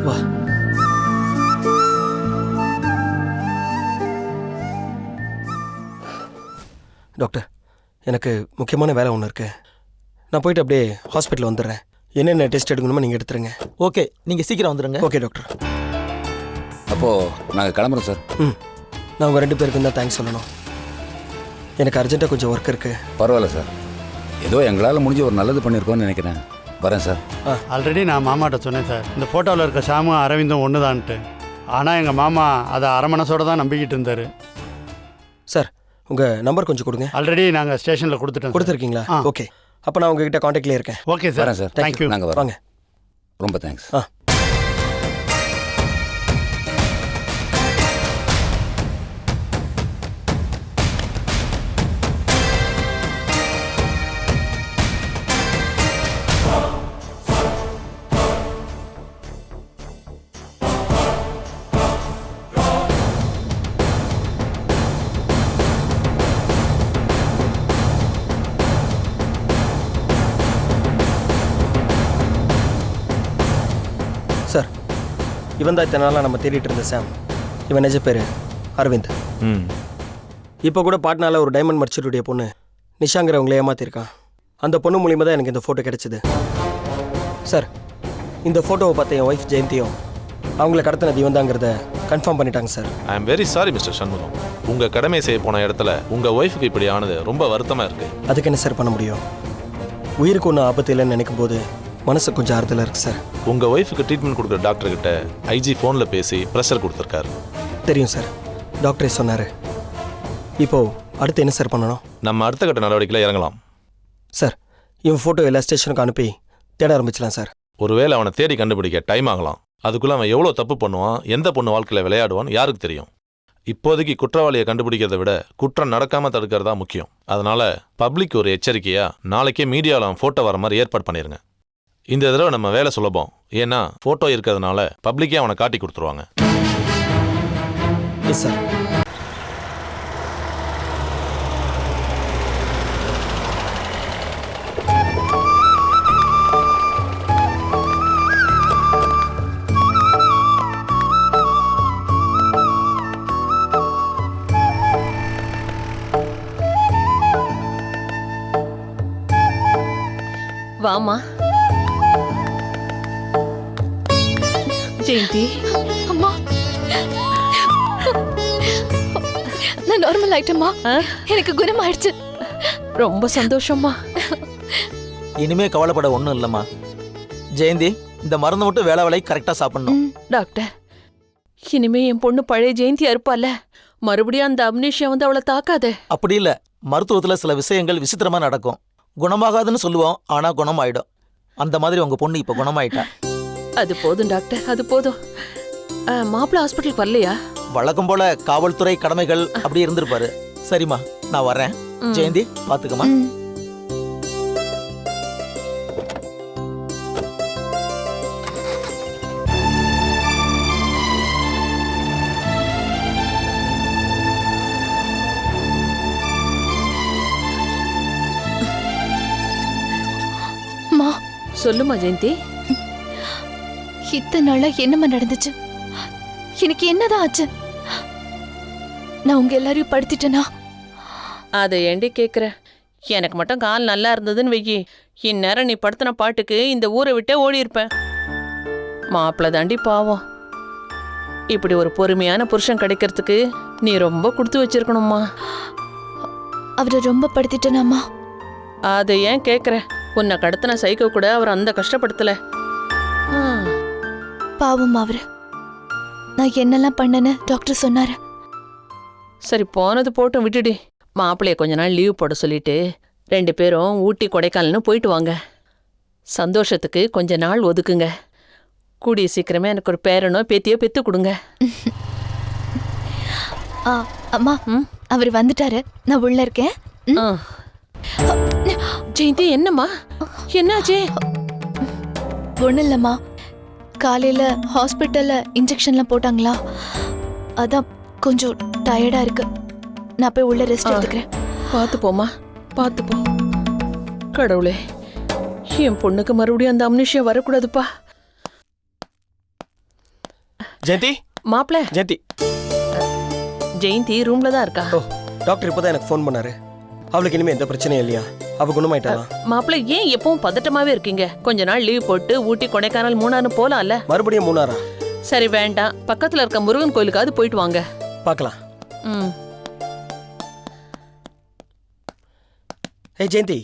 வா. டாக்டர், எனக்கு முக்கியமான வேலை ஒன்று இருக்கு. நான் போயிட்டு அப்படியே ஹாஸ்பிட்டல் வந்துடுறேன். என்னென்ன டெஸ்ட் எடுக்கணுமோ நீங்கள் எடுத்துருங்க. ஓகே, நீங்கள் சீக்கிரம் வந்துடுங்க. Okay doctor. அப்போது நாங்கள் கிளம்புறோம் சார். நான் உங்கள் 2 பேருக்கும் தான் தேங்க்ஸ் சொல்லணும். எனக்கு அர்ஜென்ட்டாக கொஞ்சம் ஒர்க் இருக்குது. பரவாயில்ல சார், ஏதோ எங்களால் முடிஞ்ச ஒரு நல்லது பண்ணியிருக்கோன்னு நினைக்கிறேன். வரேன் சார். ஆல்ரெடி நான் மாமாட்ட சொன்னேன் சார், இந்த ஃபோட்டோவில் இருக்க ஷாமும் அரவிந்தும் ஒன்று தான்ட்டு. ஆனால் எங்கள் மாமா அதை அரை மனசோடு தான் நம்பிக்கிட்டு இருந்தார். சார், உங்கள் நம்பர் கொஞ்சம் கொடுங்க. ஆல்ரெடி நாங்கள் ஸ்டேஷனில் கொடுத்துருக்கீங்களா? ஓகே, அப்போ நான் உங்ககிட்ட காண்டாக்ட்லேயே இருக்கேன். Okay sir. வரேன் சார். தேங்க்யூ. நாங்கள் வாங்க. ரொம்ப தேங்க்ஸ். சார், இவன் தான் இத்தனை நாளாக நம்ம தேடிட்டு இருந்த சாம். இவன் நிஜ பேர் அரவிந்த். இப்போ கூட பாட்னால ஒரு டைமண்ட் மர்ச்சருடைய பொண்ணு நிஷாங்கிறவங்களே ஏமாத்திருக்கான். அந்த பொண்ணு மூலியமாக தான் எனக்கு இந்த ஃபோட்டோ கிடைச்சிது. சார், இந்த ஃபோட்டோவை பார்த்த என் ஒய்ஃப் ஜெயந்தியும் அவங்கள கடத்தினது இவன் தாங்கிறத கன்ஃபார்ம் பண்ணிட்டாங்க sir. I am very sorry mister Shanmugam. உங்கள் கடமை செய்ய போன இடத்துல உங்கள் ஒய்ஃபுக்கு இப்படி ஆனது ரொம்ப வருத்தமாக இருக்குது. அதுக்கு என்ன சார் பண்ண முடியும்? உயிருக்கு ஒன்றும் ஆபத்து இல்லைன்னு நினைக்கும் போது மனசு கொஞ்சம் ஆறுதலாக இருக்குது சார். உங்கள் ஒய்ஃபுக்கு ட்ரீட்மெண்ட் கொடுக்குற டாக்டர்கிட்ட ஐஜி ஃபோனில் பேசி ப்ரெஷர் கொடுத்துருக்காரு. தெரியும் சார், டாக்டரே சொன்னார். இப்போது அடுத்து என்ன சார் பண்ணணும்? நம்ம அடுத்த கட்ட நடவடிக்கையில் இறங்கலாம். சார், இவன் ஃபோட்டோ எல்லா ஸ்டேஷனுக்கு அனுப்பி தேட ஆரம்பிச்சலாம் சார். ஒருவேளை அவனை தேடி கண்டுபிடிக்க டைம் ஆகலாம். அதுக்குள்ளே அவன் எவ்வளோ தப்பு பண்ணுவான், எந்த பொண்ணு வாழ்க்கையில் விளையாடுவான்னு யாருக்கு தெரியும்? இப்போதைக்கு குற்றவாளியை கண்டுபிடிக்கிறத விட குற்றம் நடக்காமல் தடுக்கிறதா முக்கியம். அதனால் பப்ளிக் ஒரு எச்சரிக்கையாக நாளைக்கே மீடியாவில் அவன் ஃபோட்டோ வர மாதிரி ஏற்பாடு பண்ணிடுங்க. இந்த தடவை நம்ம வேலை சுலபம். ஏன்னா ஃபோட்டோ இருக்கிறதுனால பப்ளிக்கே அவனை காட்டி கொடுத்துருவாங்க. Yes sir. வாமா ஜெயந்தி. அம்மா, நான் நார்மல் ஆயிட்டேம்மா. எனக்கு குணமாயிடுச்சு. ரொம்ப சந்தோஷமா. இனிமே கவலைப்பட ஒன்றும் இல்லைம்மா. ஜெயந்தி, இந்த மருந்து மட்டும் வேலை கரெக்டாக சாப்பிடணும். டாக்டர், இனிமே என் பொண்ணு பழைய ஜெயந்தியா இருப்பால, மறுபடியும் அந்த அம்னீஷியா வந்து அவளை தாக்காத. அப்படி இல்லை, மருத்துவத்தில் சில விஷயங்கள் விசித்திரமா நடக்கும். குணமாகாதுன்னு சொல்லுவோம், ஆனா குணமாயிடும். அந்த மாதிரி உங்க பொண்ணு இப்ப குணமாயிட்டா. அது போதும் டாக்டர், அது போதும். மாப்பிள்ளை ஹாஸ்பிட்டலுக்கு வரலையா? வழக்கம் போல காவல்துறை கடமைகள் அப்படி இருந்திருப்பாரு. சரிம்மா, நான் வரேன். ஜெயந்தி, பாத்துக்கமா. சொல்லுமா ஜெயந்தி. இத்தனை நாளா என்னம்மா நடந்துச்சு? எனக்கு என்னதான் ஆச்சு? நான் உங்க எல்லாரையும் படுத்திட்டேனா? அதை ஏண்டி கேக்குற? எனக்கு மட்டும் கால் நல்லா இருந்ததுன்னு வெயி, இந்நேரம் நீ படுத்தின பாட்டுக்கு இந்த ஊரை விட்டே ஓடி இருப்பேன். மாப்பிள்ள தாண்டி பாவம். இப்படி ஒரு பொறுமையான புருஷன் கிடைக்கிறதுக்கு நீ ரொம்ப கொடுத்து வச்சிருக்கணும்மா. அவரை ரொம்ப படுத்திட்டேனாமா? அதை ஏன் கேக்குற? உன்னை கடத்தின சைக்கோ கூட அவர் அந்த கஷ்டப்படுத்தல. பாவம் அவரு. நான் என்னெல்லாம் பண்ணேன்னு டாக்டர் சொன்னாரு. சரி, போனது போட்டும் விட்டுடு. மாப்பிள்ளைய கொஞ்ச நாள் லீவ் போட சொல்லிட்டு 2 பேரும் ஊட்டி கொடைக்கானல்னு போயிட்டு வாங்க. சந்தோஷத்துக்கு கொஞ்ச நாள் ஒதுக்குங்க. கூடிய சீக்கிரமே எனக்கு ஒரு பேரனோ பேத்தியோ பெத்து கொடுங்க. அம்மா, அவர் வந்துட்டாரு. நான் உள்ள இருக்கேன். ஜெயந்தி, என்னம்மா என்னாச்சு? ஒன்றும் இல்லைம்மா, காலையில் ஹாஸ்பிட்டலில் இன்ஜெக்ஷன்லாம் போட்டாங்களா, அதான் கொஞ்சம் டயர்டாக இருக்கு. நான் போய் உள்ள ரெஸ்ட் எடுத்துக்கிறேன். பார்த்து போமா, பார்த்து போ. கடவுளே, என் பொண்ணுக்கு மறுபடியும் அந்த அம்னிஷியம் வரக்கூடாதுப்பா. ஜெயந்தி, மாப்பிள்ள. ஜெயந்தி, ஜெயந்தி ரூம்ல தான் இருக்கா. டாக்டர் இப்போதான் எனக்கு ஃபோன் பண்ணாரு. அவளுக்கு இனிமே எந்த பிரச்சனையும் இல்லையா? அவ குணமாயிட்டாளா? மாப்பிள்ள, ஏன் எப்பவும் பதட்டமாவே இருக்கீங்க? கொஞ்ச நாள் லீவ் போட்டு ஊட்டி கொடைக்கானல் மூணாறு போலாம்ல? மறுபடியும் மூணாரா? சரி, வேண்டாம். பக்கத்துல இருக்க முருகன் கோயிலுக்காவது போயிட்டு வாங்க. பார்க்கலாம். ஏய் ஜெயந்தி,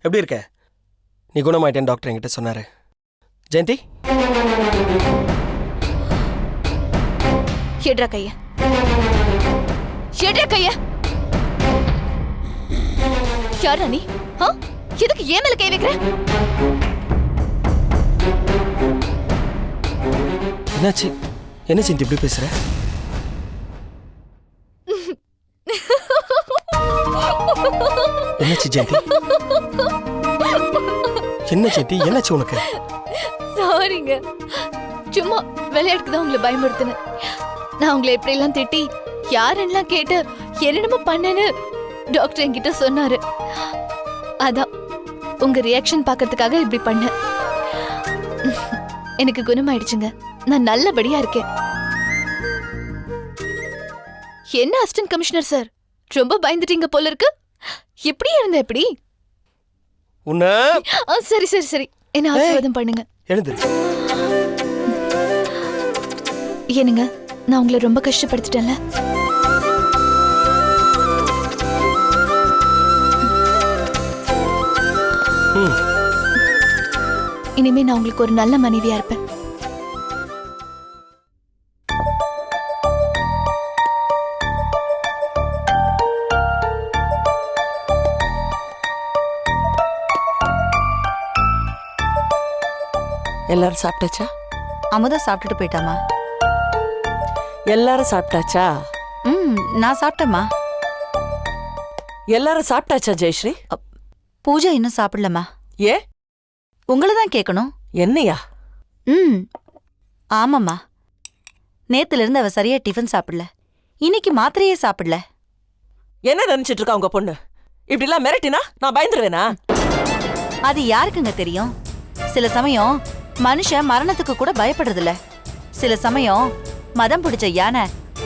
எப்படி இருக்க? நீ குணமாயிட்டேன்னு டாக்டர் என்கிட்ட சொன்னாரு. ஜெயந்தி, எடுறா கைய, எடுறா கைய. யாரா நீ? எதுக்கு ஏன் மேல கை வைக்கிற? என்னாச்சு? என்ன ஜெயந்தி இப்படி பேசுற? என்னாச்சு ஜெயந்தி? என்ன ஜெயந்தி, என்னாச்சு உனக்கு? சாரிங்க, சும்மா விளையாட்டுக்கு தான் உங்களை பயமுறுத்தினேன். நான் உங்களை எப்படிலாம் திட்டி யாரெல்லாம் கேட்டு என்னென்னமோ பண்ணேன்னு டாக்டர் என்கிட்ட சொன்னாரு. அதான் உங்க ரியாக்ஷன் பார்க்கறதுக்காக இப்படி பண்ணேன். எனக்கு குணமாயிடுச்சுங்க. நான் நல்லபடியா இருக்கேன். என்ன அசிஸ்டன்ட் கமிஷனர் சார், ரொம்ப பயந்துட்டீங்க போல இருக்கு. எப்படி இருந்த? எப்படி? சரி சரி சரி, என்ன ஆசீர்வாதம் பண்ணுங்க. என்னங்க, நான் உங்களை ரொம்ப கஷ்டப்படுத்திட்டேன்ல. இனிமே நான் உங்களுக்கு ஒரு நல்ல மனைவியா இருப்பேன். எல்லாரும் சாப்பிட்டாச்சா? அமுதா சாப்பிட்டுட்டு போயிட்டாமா. எல்லாரும் சாப்பிட்டாச்சா? நான் சாப்பிட்டேம்மா. எல்லாரும் சாப்பிட்டாச்சா ஜெயஸ்ரீ? பூஜா இன்னும் சாப்பிடலம்மா. ஏ? உங்களை தான் கேட்கணும். என்னையா? ஆமாம்மா, நேத்துல இருந்து அவ சரியா டிஃபன் சாப்பிடல. இன்னைக்கு மாத்திரையே சாப்பிடல. என்ன நினைச்சிட்டு இருக்கா உங்க பொண்ணு? இப்படிலாம் மிரட்டினா நான் பயந்துருவேனா? அது யாருக்குங்க தெரியும்? சில சமயம் மனுஷன் மரணத்துக்கு கூட பயப்படுறதில்ல. சில சமயம் மதம் பிடிச்ச யானை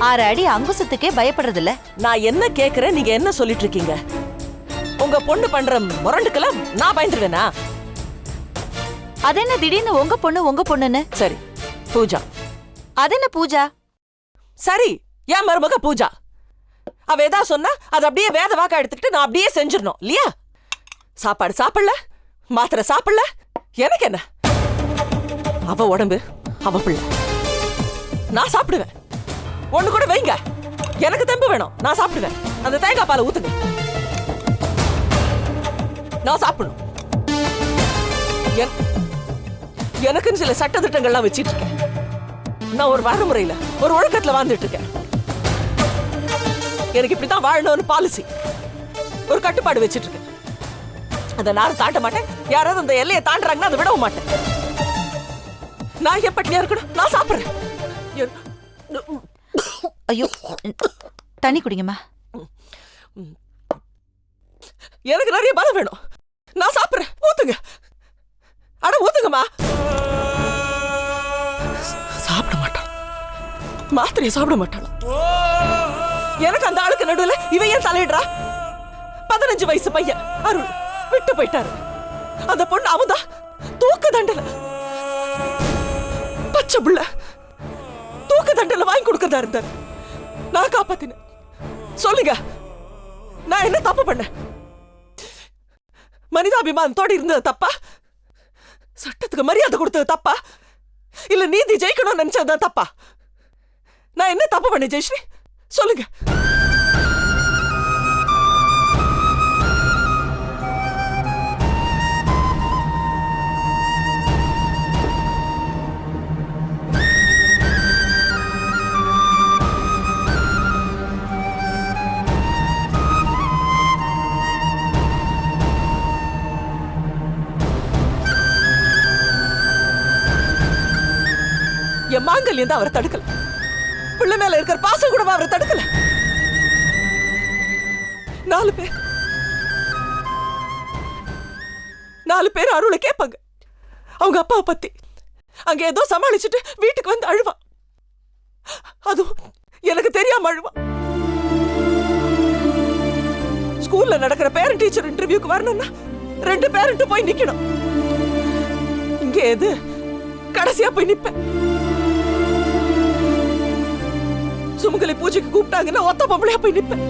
6 அடி அங்குசத்துக்கே பயப்படுறதில்ல. நான் என்ன கேக்குறேன், நீங்க என்ன சொல்லிட்டு இருக்கீங்க? உங்க பொண்ணு பண்ற முரண்டுக்கெல்லாம் நான் பயந்துருவேனா? அதென்ன திடீர்னு உங்க பொண்ணுன்னு? சரி, பூஜா. அதென்ன பூஜா? சரி, என் மருமக பூஜா. அவ ஏதா சொன்னா அது அப்படியே வேத வாக்கா எடுத்துக்கிட்டு நான் அப்படியே செஞ்சிடணும் இல்லையா? சாப்பாடு சாப்பிடல, மாத்திரை சாப்பிடல, எனக்கு என்ன? அவ உடம்பு, அவ பிள்ளை. நான் சாப்பிடுவேன். ஒண்ணு கூட வைங்க, எனக்கு தெம்பு வேணும். நான் சாப்பிடுவேன். அந்த தேங்காய் பாலை ஊத்துங்க, நான் சாப்பிடணும். எனக்குன்னு சில சட்ட திட்டங்கள்லாம் வச்சிட்டு இருக்கேன். நான் ஒரு வரமுறையில, ஒரு ஒழுக்கத்துல வாழ்ந்துட்டு இருக்கேன். எனக்கு இப்படித்தான் வாழணும்னு பாலிசி, ஒரு கட்டுப்பாடு வச்சிட்டு இருக்கேன். அதை நான் தாண்ட மாட்டேன். யாராவது அந்த எல்லையை தாண்டுறாங்கன்னா அதை விடவும் மாட்டேன். நான் ஏன் பட்டினியா இருக்கணும்? நான் சாப்பிடுறேன். ஐயோ, தண்ணி குடிங்கம்மா. எனக்கு நிறைய பலம் வேணும். நான் சாப்பிடுறேன். ஊத்துங்க, அட ஊத்துங்கம்மா. சாப்பிட மாட்டான், மாத்திரையை சாப்பிட மாட்டான். எனக்கு அந்த ஆளுக்கு நடுவில் இவன் ஏன் தலையிடுறா? 15 வயசு பையன் அருள் விட்டு போயிட்டாரு. அந்த பொண்ணு அவன்தான் தூக்கு தண்டனை, பச்சை புள்ள தூக்கு தண்டனை வாங்கி கொடுக்கறதா இருந்தாரு. நான் காப்பாத்தினேன். சொல்லுங்க, நான் என்ன தப்பு பண்ணேன்? மனிதாபிமானத்தோடு இருந்தது தப்பா? சட்டத்துக்கு மரியாதை கொடுத்தது தப்பா? இல்ல நீதி ஜெயிக்கணும்னு நினைச்சதுதான் தப்பா? நான் என்ன தப்பு பண்ணேன் ஜெயஸ்ரீ? சொல்லுங்க. என் மாங்கல்யம் தான் அவரை தடுக்கல. பிள்ளை மேல இருக்கிற பாசம் கூட அவரை தடுக்கல. 4 பேர் அருளை கேட்பாங்க அவங்க அப்பாவை பத்தி. அங்க ஏதோ சமாளிச்சுட்டு வீட்டுக்கு வந்து அழுவா. அதுவும் எனக்கு தெரியாம அழுவா. ஸ்கூல்ல நடக்கிற பேரண்ட் டீச்சர் இன்டர்வியூக்கு வரணும்னா 2 பேரண்ட் போய் நிக்கணும். இங்க எது கடைசியா போய் நிப்பேன். சுமங்கலி பூஜைக்கு கூப்பிட்டாங்கன்னா ஒத்த பொம்பளையா போய் நிப்பேன்.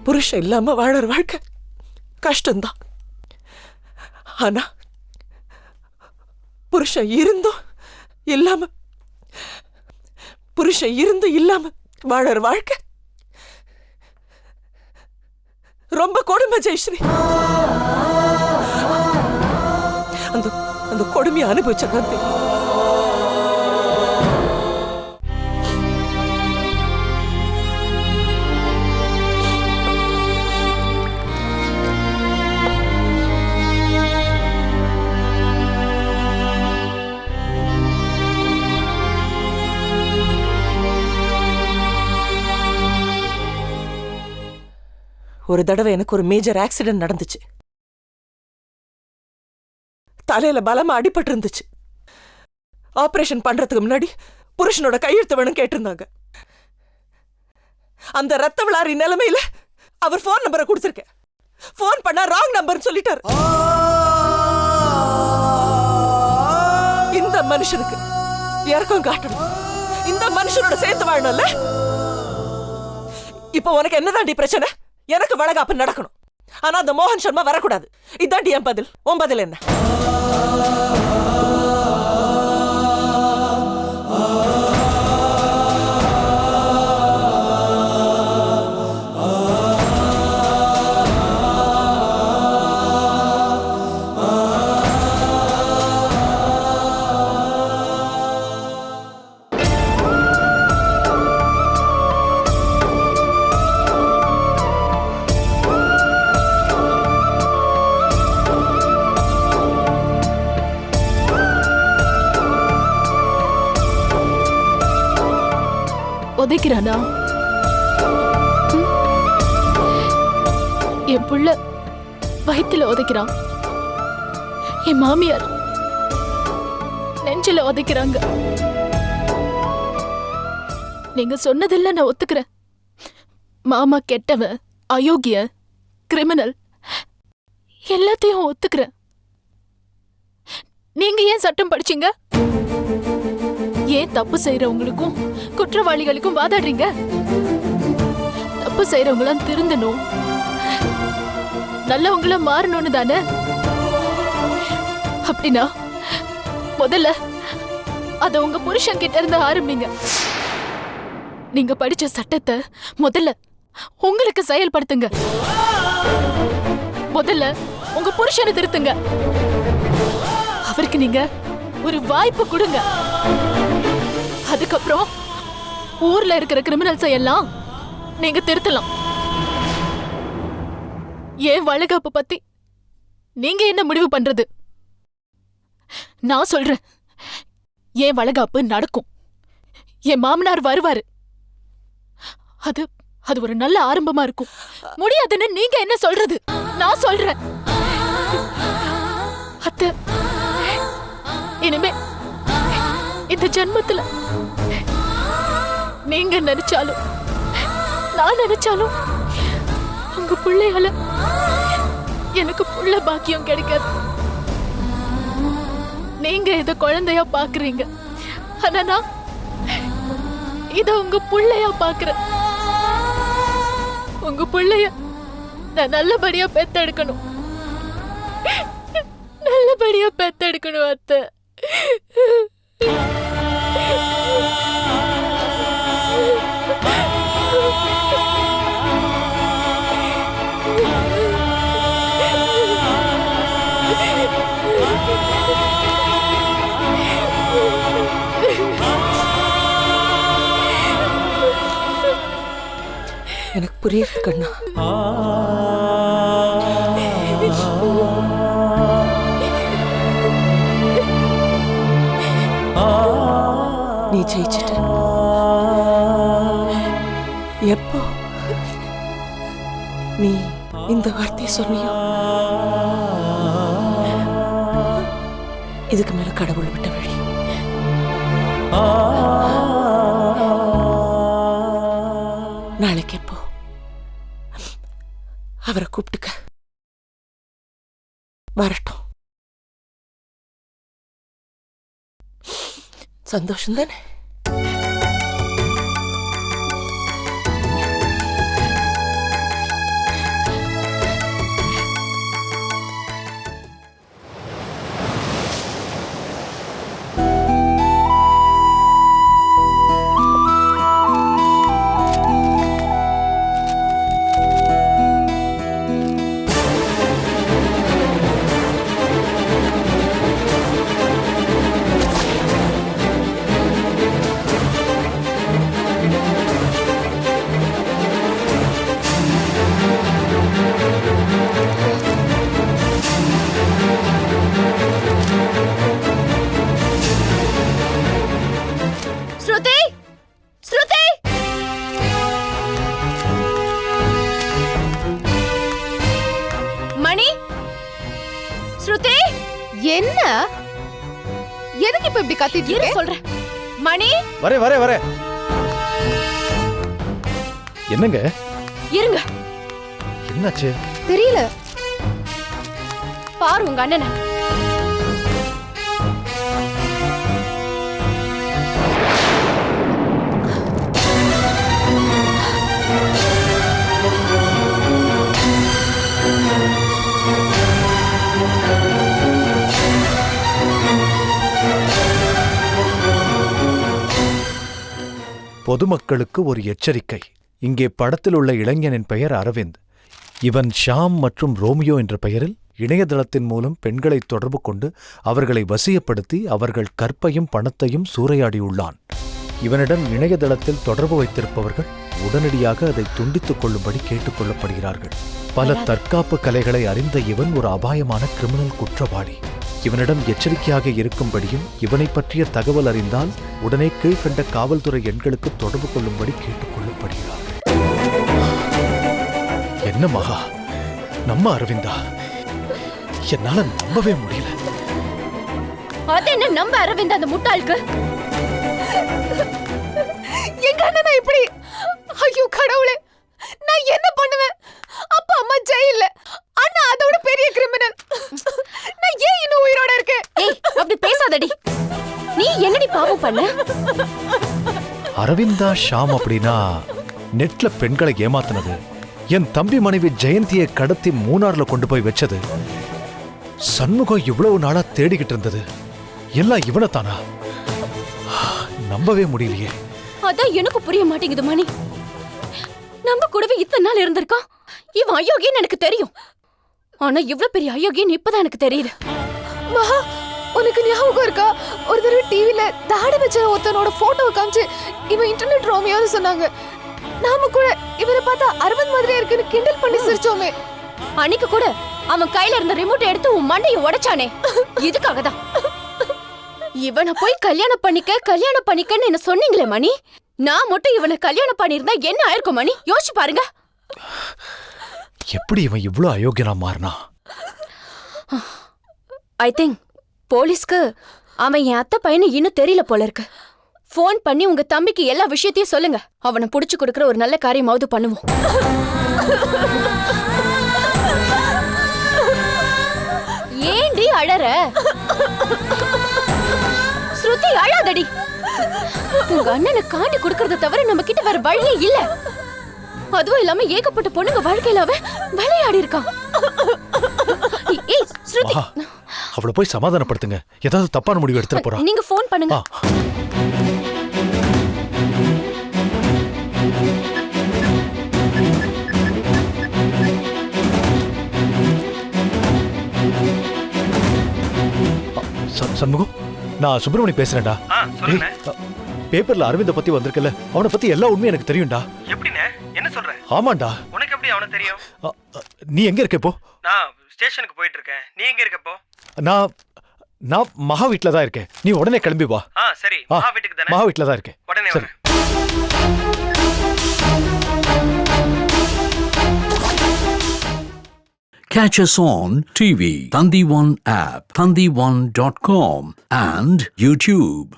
புருஷன் இல்லாம வாழற வாழ்க்கை கஷ்டம்தான். ஆனா புருஷன் இருந்தும் இல்லாம வாழற வாழ்க்கை ரொம்ப கொடுமை ஜெயஸ்ரீ. அந்த கொடுமையை அனுபவிச்சதான் தெரியும். ஒரு தடவை எனக்கு ஒரு மேஜர் ஆக்சிடென்ட் நடந்துச்சு. தலையில பலமா அடிபட்டு இருந்துச்சு. ஆபரேஷன் பண்றதுக்கு முன்னாடி புருஷனோட கையெழுத்து வேணும் கேட்டிருந்தாங்க. அந்த ரத்த விளாரி நிலைமையில அவர் போன் நம்பரை கொடுத்திருக்கேன். போன் பண்ணா ராங் நம்பர் சொல்லிட்டாரு. இந்த மனுஷனுக்கு இறக்கம் காட்டணும். இந்த மனுஷனோட சேர்த்து வாழணும்ல. இப்ப உனக்கு என்னதாண்டி பிரச்சனை? எனக்கு வளகாப்பு நடக்கணும். ஆனா அந்த மோகன் சர்மா வரக்கூடாது. இதாண்டி என் பதில். உன் பதில் என்ன? உதைக்கிறானா? என் புள்ள வயித்துல உதைக்கிறான். என் மாமியார் நெஞ்சில உதைக்கிறாங்க. நீங்க சொன்னதில்ல நான் ஒத்துக்கிறேன். மாமா கெட்டவன், அயோக்கிய, கிரிமினல் எல்லாத்தையும் ஒத்துக்கிறேன். நீங்க ஏன் சட்டம் படிச்சீங்க? ஏன் தப்பு செய்யறவங்களுக்கும் குற்றவாளிகளுக்கும் வாதாடுறீங்க? தப்பு செய்யறவங்களாம் திருந்தணும், நல்லவங்கள மாறணும்னு தானே. அப்படின்னா முதல்ல அத உங்க புருஷன் கிட்ட இருந்து ஆரம்பிங்க. நீங்க படிச்ச சட்டத்தை முதல்ல உங்களுக்கு செயல்படுத்துங்க. முதல்ல உங்க புருஷனை திருத்துங்க. அவருக்கு நீங்க ஒரு வாய்ப்பு கொடுங்க. அதுக்கப்புறம் ஊர்ல இருக்கிற கிரிமினல்ஸ் எல்லாம் நீங்க திருத்தலாம். ஏன் வளகாப்பு பத்தி நீங்க என்ன முடிவு பண்றது? நான் சொல்றேன், ஏன் வளகாப்பு நடக்கும். என் மாமனார் வருவாரு. அது ஒரு நல்ல ஆரம்பமா இருக்கும். முடியாதுன்னு நீங்க என்ன சொல்றது? நான் சொல்றேன், அத்தை, இனிமே இந்த ஜன்மத்துல நீங்க நினைச்சாலும் நான் நினைச்சாலும் உங்க பிள்ளையால எனக்கு புள்ள பாக்கியம் கிடைக்காது. நீங்க இத குழந்தையா பாக்குறீங்க. ஆனா நான் இத உங்க புள்ளையா பாக்குறேன். உங்க புள்ளைய நான் நல்லபடியா பெத்தெடுக்கணும், நல்லபடியா பெத்தெடுக்கணும் அத்தை. எனக்கு புரியுது கண்ணா. நீ ஜெயிச்சிட்ட. எப்போ நீ இந்த வார்த்தையை சொன்னியோ, இதுக்கு மேல கடவுள் விட்ட வழி. நாளைக்கு எப்போ அவரை கூப்பிட்டுக்க வரட்டும். சந்தோஷம் தானே? என்ன? எதுக்கு இப்ப இப்படி கத்திட்டு இருக்க? சொல்றேன் மணி. வரே. என்னங்க? இருங்க. என்னாச்சு? தெரியல. பாரு உங்க அண்ணனை. பொதுமக்களுக்கு ஒரு எச்சரிக்கை. இங்கே படத்தில் உள்ள இளைஞனின் பெயர் அரவிந்த். இவன் ஷாம் மற்றும் ரோமியோ என்ற பெயரில் இணையதளத்தின் மூலம் பெண்களை தொடர்பு கொண்டு அவர்களை வசியப்படுத்தி அவர்கள் கற்பையும் பணத்தையும் சூறையாடியுள்ளான். இவனிடம் இணையதளத்தில் தொடர்பு வைத்திருப்பவர்கள் உடனடியாக அதை துண்டித்துக் கொள்ளும்படி கேட்டுக்கொள்ளப்படுகிறார்கள். பல தற்காப்பு கலைகளை அறிந்த இவன் ஒரு அபாயமான கிரிமினல் குற்றவாளி. இவனிடம் எச்சரிக்கையாக இருக்கும்படியும் இவனை பற்றிய தகவல் அறிந்தால் உடனே கீழ்கண்ட காவல்துறை எண்களுக்கு தொடர்பு கொள்ளும்படி கேட்டுக்கொள்ளப்படுகிறார்கள். என்ன மகா, நம்ம அரவிந்தா? என்னால நம்பவே முடியல. அது என்ன நம்ம அரவிந்த் அந்த முட்டாளுக்கு? எங்க அண்ணனா இப்படி? ஐயோ கடவுளே, நான் என்ன பண்ணுவேன்? அப்பா அம்மா ஜெயில்ல, அண்ணா அதோட பெரிய கிரிமினல். நான் ஏன் இன்னும் உயிரோட இருக்கேன்? ஏய், அப்படி பேசாதடி. நீ என்னடி பாவம் பண்ண? அரவிந்தா ஷாம் அப்படின்னா நெட்ல பெண்களை ஏமாத்தினது, என் தம்பி மனைவி ஜெயந்தியை கடத்தி மூணார்ல கொண்டு போய் வச்சது, சண்முகம் இவ்வளவு நாளா தேடிக்கிட்டு இருந்தது எல்லாம் இவனைத்தானா? நம்பவே முடியலையே. அதான் எனக்கு புரிய மாட்டேங்குது மணி. நம்ம கூடவே இத்தனை நாள் இருந்திருக்கான். இவன் அயோக்கியன்னு எனக்கு தெரியும். ஆனா இவ்வளவு பெரிய அயோக்கியன்னு இப்பதான் எனக்கு தெரியுது. மகா, உனக்கு ஞாபகம் இருக்கா? ஒரு தடவை டிவில தாடி வச்ச ஒருத்தனோட போட்டோ காமிச்சு இவன் இன்டர்நெட் ரோமியோன்னு சொன்னாங்க. நாம கூட இவனை பார்த்தா அரவிந்த் மாதிரியே இருக்குன்னு கிண்டல் பண்ணி சிரிச்சோமே. அன்னைக்கு கூட அவன் கையில இருந்த ரிமோட் எடுத்து உன் மண்டையை உடைச்சானே, இதுக்காக தான். இவனை போய் கல்யாணம் பண்ணிக்கன்னு என்ன சொன்னீங்களே மணி. நான் மட்டும் இவனை கல்யாணம் பண்ணிருந்தா என்ன ஆயிருக்கும் மணி? யோசிச்சு பாருங்க. எப்படி இவன் இவ்ளோ அயோக்கியனா மாறினா? ஐ திங்க் போலீஸ்க்கு அவன் என் அத்தை பையனு இன்னும் தெரியல போல இருக்கு. போன் பண்ணி உங்க தம்பிக்கு எல்லா விஷயத்தையும் சொல்லுங்க. அவனை புடிச்சு கொடுக்கற ஒரு நல்ல காரியமாவது பண்ணுவோம். ஏண்டி அழற? ஸ்ருதி அழாதடி. உங்க அண்ணனை காட்டி கொடுக்கறத தவிர நம்ம கிட்ட வேற வழியே இல்ல. அதுவும் இல்லாம ஏகப்பட்ட பொண்ணுங்க வாழ்க்கையில அவன் விளையாடி இருக்கான். ஏய் ஸ்ருதி, அவளை போய் சமாதானப்படுத்துங்க. ஏதாவது தப்பான முடிவு எடுத்துட போறா. நீங்க ஃபோன் பண்ணுங்க. சண்முகம், நான் சுப்பிரமணி பேசுறேன்டா. பேப்பர்ல அரவிந்த பத்தி வந்திருக்கல, அவனை பத்தி எல்லா உண்மையும் எனக்கு தெரியும்டா. எப்படிண்ணே? என்ன சொல்ற? ஆமாண்டா. உனக்கு எப்படி அவனை தெரியும்? நீ எங்க இருக்க இப்போ? நான் ஸ்டேஷனுக்கு போயிட்டு இருக்கேன். நீ எங்க இருக்க இப்போ? நான் மகா வீட்ல தான் இருக்கேன். நீ உடனே கிளம்பி வா. சரி, மகா வீட்டுக்கு தானே? மகா வீட்ல தான் இருக்கேன். உடனே சரி. Catch us on TV, Thandivan app, thandivan.com and YouTube.